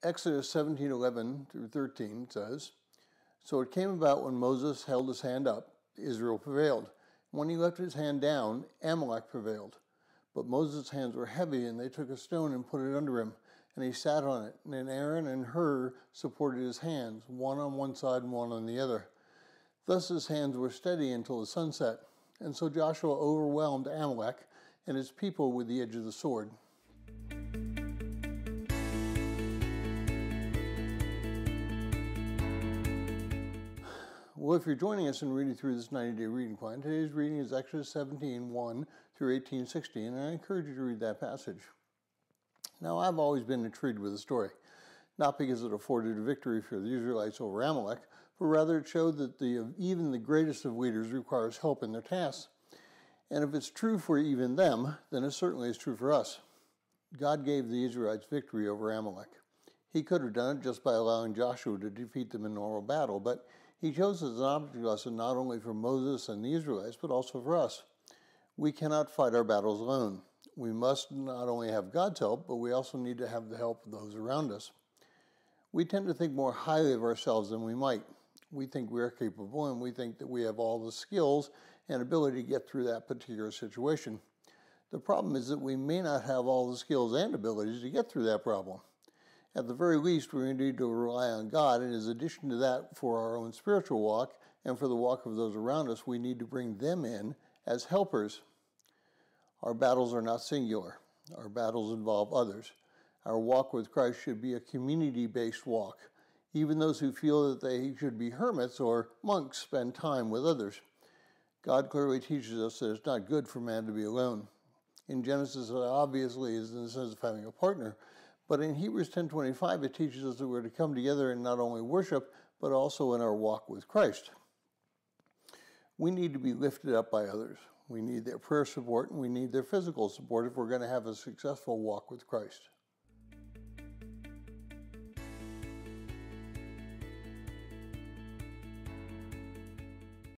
Exodus 17:11 through 13 says, "So it came about when Moses held his hand up, Israel prevailed. When he left his hand down, Amalek prevailed. But Moses' hands were heavy, and they took a stone and put it under him, and he sat on it. And then Aaron and Hur supported his hands, one on one side and one on the other. Thus his hands were steady until the sun set. And so Joshua overwhelmed Amalek and his people with the edge of the sword." Well, if you're joining us in reading through this 90-day reading plan, today's reading is Exodus 17:1 through 18:16, and I encourage you to read that passage. Now, I've always been intrigued with the story, not because it afforded a victory for the Israelites over Amalek, but rather it showed that even the greatest of leaders requires help in their tasks. And if it's true for even them, then it certainly is true for us. God gave the Israelites victory over Amalek. He could have done it just by allowing Joshua to defeat them in normal battle, but he chose as an object lesson not only for Moses and the Israelites, but also for us. We cannot fight our battles alone. We must not only have God's help, but we also need to have the help of those around us. We tend to think more highly of ourselves than we might. We think we are capable, and we think that we have all the skills and ability to get through that particular situation. The problem is that we may not have all the skills and abilities to get through that problem. At the very least, we need to rely on God, and in addition to that, for our own spiritual walk and for the walk of those around us, we need to bring them in as helpers. Our battles are not singular. Our battles involve others. Our walk with Christ should be a community-based walk. Even those who feel that they should be hermits or monks spend time with others. God clearly teaches us that it's not good for man to be alone. In Genesis, it obviously is in the sense of having a partner, but in Hebrews 10:25, it teaches us that we're to come together in not only worship, but also in our walk with Christ. We need to be lifted up by others. We need their prayer support, and we need their physical support if we're going to have a successful walk with Christ.